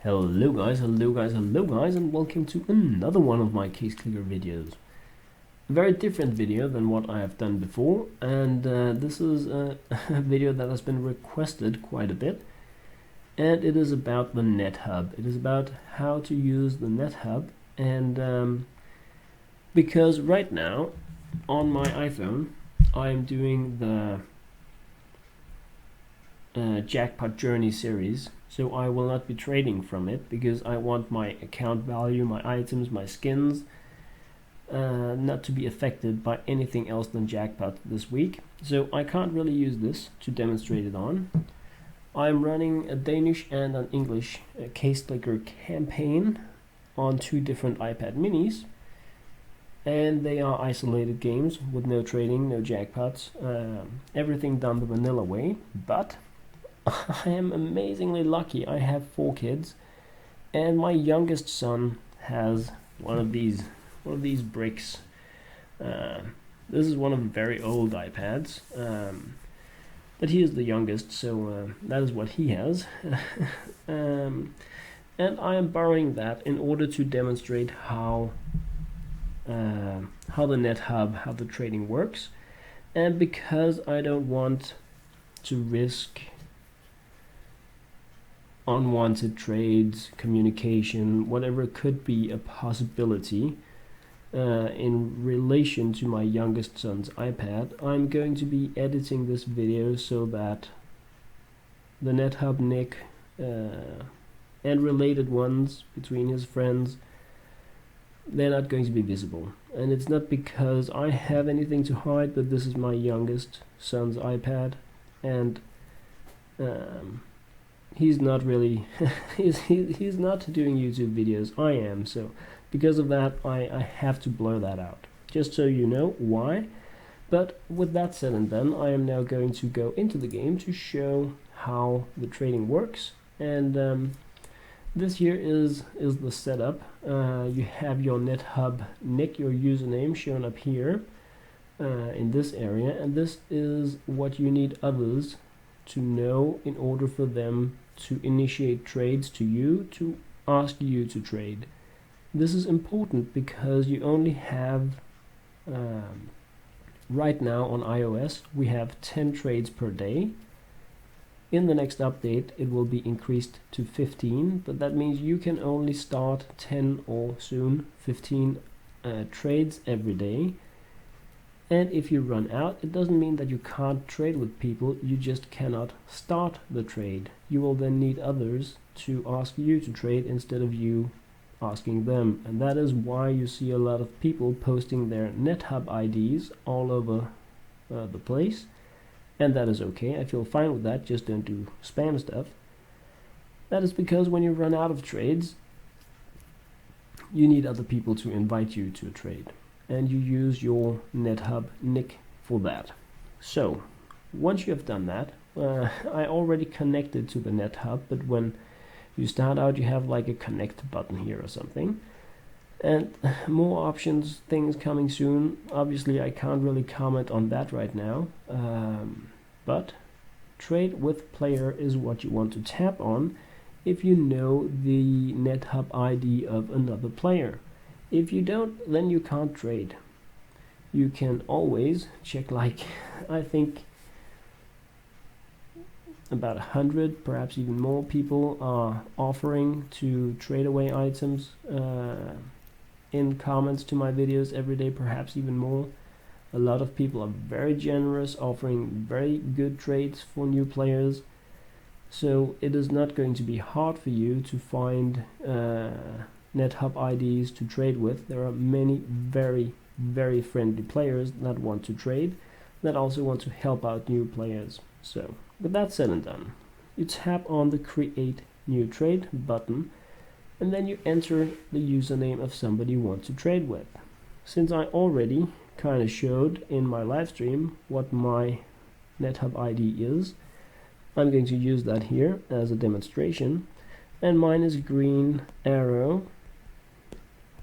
Hello guys, and welcome to another one of my case clicker videos. A very different video than what I have done before, and this is a video that has been requested quite a bit, and it is about the NetHub. It is about how to use the NetHub, and because right now on my iPhone I am doing the jackpot journey series, so I will not be trading from it because I want my account value, my items, my skins not to be affected by anything else than jackpot this week. So I can't really use this to demonstrate it on. I'm running a Danish and an English case clicker campaign on two different iPad minis, and they are isolated games with no trading, no jackpots, everything done the vanilla way. But I am amazingly lucky. I have 4 kids, and my youngest son has one of these bricks. This is one of the very old iPads, but he is the youngest, so that is what he has. And I am borrowing that in order to demonstrate how the NetHub, how the trading works, and because I don't want to risk unwanted trades, communication, whatever could be a possibility in relation to my youngest son's iPad, I'm going to be editing this video so that the NetHub nick and related ones between his friends, they're not going to be visible. And it's not because I have anything to hide, but this is my youngest son's iPad, and he's not really he's not doing YouTube videos. I am, so because of that I have to blur that out, just so you know why. But with that said and done, I am now going to go into the game to show how the trading works. And this here is the setup. You have your NetHub nick, your username, shown up here in this area, and this is what you need others to know in order for them to initiate trades to you, to ask you to trade. This is important because you only have right now on iOS we have 10 trades per day. In the next update it will be increased to 15, but that means you can only start 10 or soon 15 trades every day. And if you run out, it doesn't mean that you can't trade with people, you just cannot start the trade. You will then need others to ask you to trade instead of you asking them. And that is why you see a lot of people posting their NetHub IDs all over the place. And that is okay, I feel fine with that, just don't do spam stuff. That is because when you run out of trades, you need other people to invite you to a trade, and you use your NetHub nick for that. So once you have done that, I already connected to the NetHub, but when you start out you have like a connect button here or something, and more options, things coming soon. Obviously I can't really comment on that right now, but trade with player is what you want to tap on if you know the NetHub ID of another player. If you don't, then you can't trade. You can always check, like I think about 100, perhaps even more people are offering to trade away items in comments to my videos every day, perhaps even more. A lot of people are very generous, offering very good trades for new players. So it is not going to be hard for you to find NetHub IDs to trade with. There are many very, very friendly players that want to trade, that also want to help out new players. So with that said and done, you tap on the create new trade button, and then you enter the username of somebody you want to trade with. Since I already kind of showed in my live stream what my NetHub ID is, I'm going to use that here as a demonstration, and mine is green arrow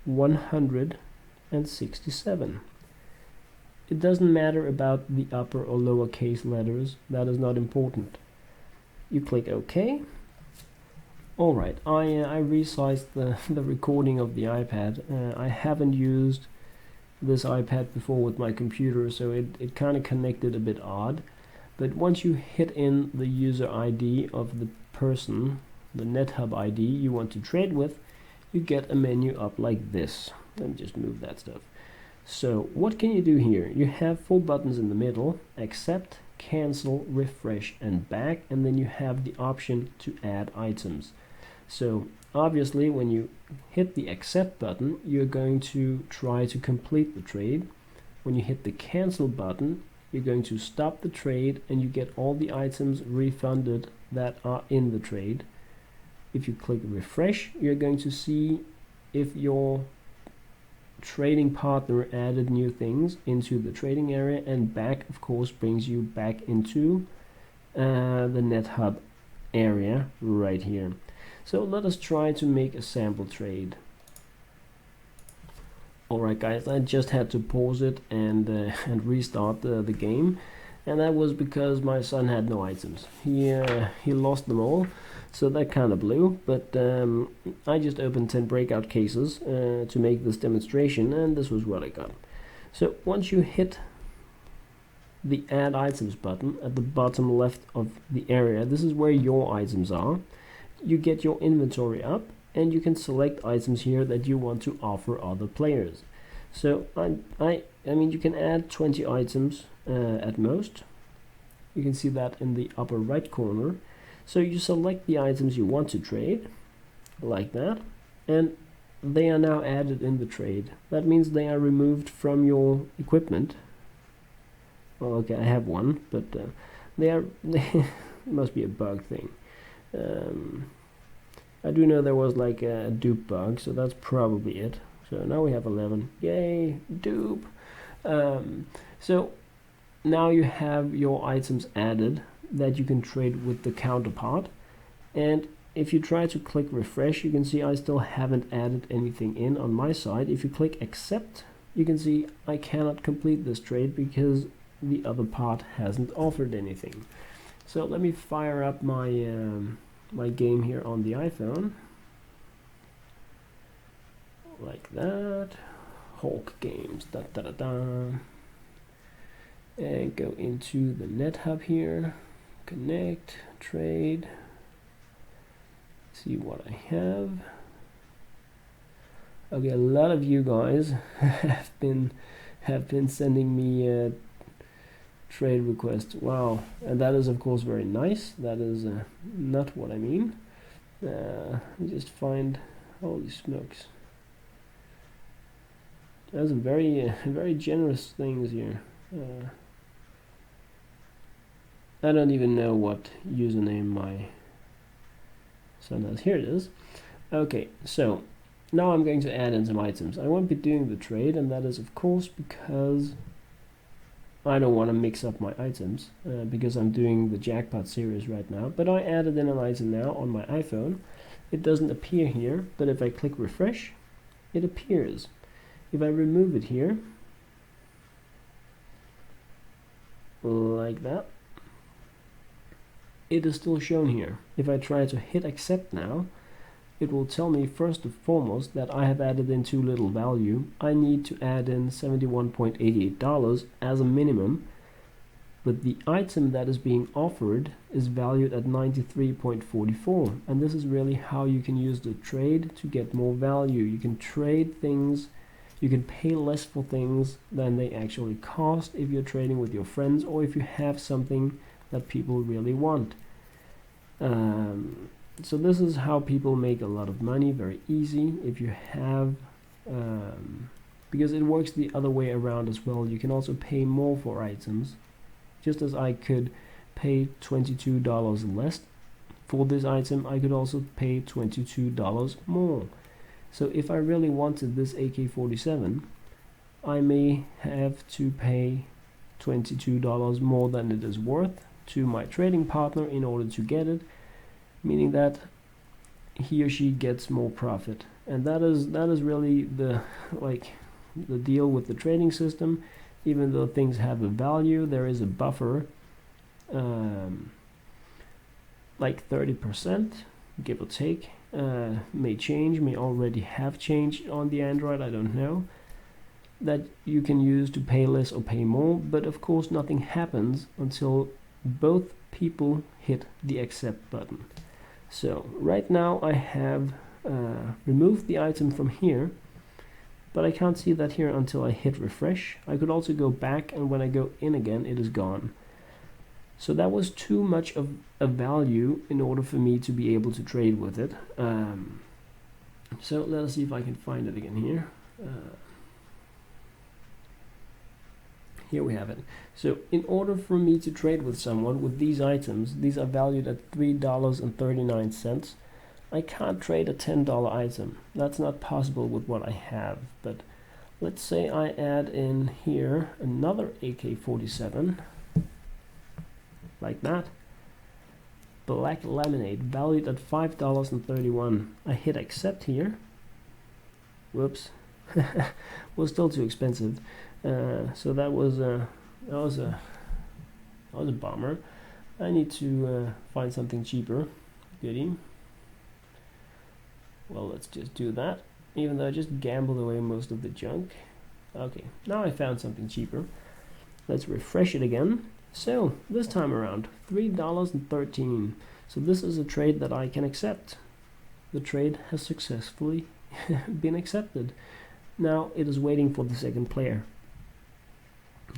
167. It doesn't matter about the upper or lower case letters, that is not important. You click OK, Alright, I resized the recording of the iPad. I haven't used this iPad before with my computer, so it kind of connected a bit odd. But once you hit in the user ID of the person, the NetHub ID you want to trade with, you get a menu up like this. Let me just move that stuff. So what can you do here? You have 4 buttons in the middle: accept, cancel, refresh, and back, and then you have the option to add items. So obviously when you hit the accept button, you're going to try to complete the trade. When you hit the cancel button, you're going to stop the trade and you get all the items refunded that are in the trade. If you click refresh, you're going to see if your trading partner added new things into the trading area, and back of course brings you back into the NetHub area right here. So let us try to make a sample trade. Alright guys, I just had to pause it and restart the game, and that was because my son had no items. He lost them all, so that kind of blew. But I just opened 10 breakout cases to make this demonstration, and this was what I got. So once you hit the add items button at the bottom left of the area, this is where your items are. You get your inventory up, and you can select items here that you want to offer other players. So I mean, you can add 20 items at most. You can see that in the upper right corner. So you select the items you want to trade, like that, and they are now added in the trade. That means they are removed from your equipment. Oh, okay, I have one, but they must be a bug thing. I do know there was like a dupe bug, so that's probably it. So now we have 11. Yay, dupe! So now you have your items added that you can trade with the counterpart. And if you try to click refresh, you can see I still haven't added anything in on my side. If you click accept, you can see I cannot complete this trade because the other part hasn't offered anything. So let me fire up my my game here on the iPhone, like that. Hulk games, da da da da, and go into the NetHub here, connect, trade, see what I have. Okay, a lot of you guys have been sending me trade requests. Wow, and that is of course very nice. That is not what I mean. Let me just find, holy smokes, there's some very generous things here. I don't even know what username my son has. Here it is. Okay, so now I'm going to add in some items. I won't be doing the trade, and that is of course because I don't want to mix up my items because I'm doing the jackpot series right now. But I added in an item now on my iPhone. It doesn't appear here, but if I click refresh, it appears. If I remove it here, like that, it is still shown here. If I try to hit accept now, it will tell me first and foremost that I have added in too little value. I need to add in $71.88 as a minimum, but the item that is being offered is valued at $93.44, and this is really how you can use the trade to get more value. You can trade things, you can pay less for things than they actually cost if you're trading with your friends or if you have something that people really want. So this is how people make a lot of money, very easy. If you have, because it works the other way around as well. You can also pay more for items. Just as I could pay $22 less for this item, I could also pay $22 more. So if I really wanted this AK-47, I may have to pay $22 more than it is worth to my trading partner in order to get it, meaning that he or she gets more profit. And that is really the deal with the trading system. Even though things have a value, there is a buffer, like 30%, give or take. May change, may already have changed on the Android, I don't know, that you can use to pay less or pay more, but of course nothing happens until both people hit the accept button. So right now I have removed the item from here, but I can't see that here until I hit refresh. I could also go back, and when I go in again it is gone. So that was too much of a value in order for me to be able to trade with it. So let us see if I can find it again here. Here we have it. So in order for me to trade with someone with these items, these are valued at $3.39. I can't trade a $10 item. That's not possible with what I have. But let's say I add in here another AK-47. Like that. Black laminate valued at $5.31. I hit accept here. Whoops. Was still too expensive. So that was a bummer. I need to find something cheaper. Goodie. Well, let's just do that. Even though I just gambled away most of the junk. Okay, now I found something cheaper. Let's refresh it again. So this time around, $3.13. So this is a trade that I can accept. The trade has successfully been accepted. Now it is waiting for the second player.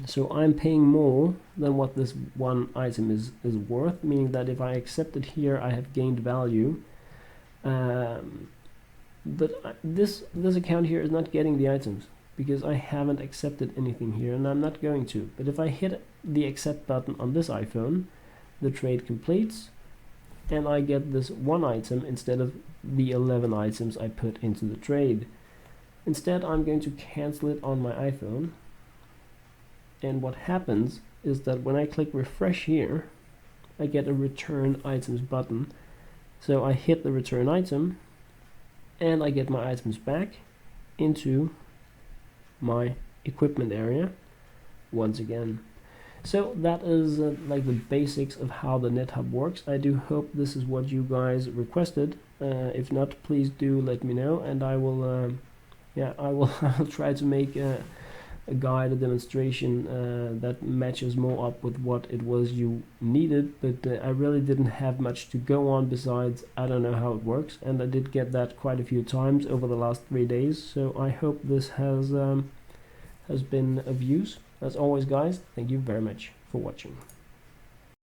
So I'm paying more than what this one item is worth, meaning that if I accept it here, I have gained value. But this account here is not getting the items, because I haven't accepted anything here, and I'm not going to. But if I hit the accept button on this iPhone, the trade completes, and I get this one item instead of the 11 items I put into the trade. Instead, I'm going to cancel it on my iPhone, and what happens is that when I click refresh here, I get a return items button. So I hit the return item, and I get my items back into my equipment area once again. So that is like the basics of how the NetHub works. I do hope this is what you guys requested. If not, please do let me know, and I will I'll try to make a guide, a demonstration that matches more up with what it was you needed. But I really didn't have much to go on besides I don't know how it works, and I did get that quite a few times over the last 3 days. So I hope this has been of use. As always, guys, thank you very much for watching.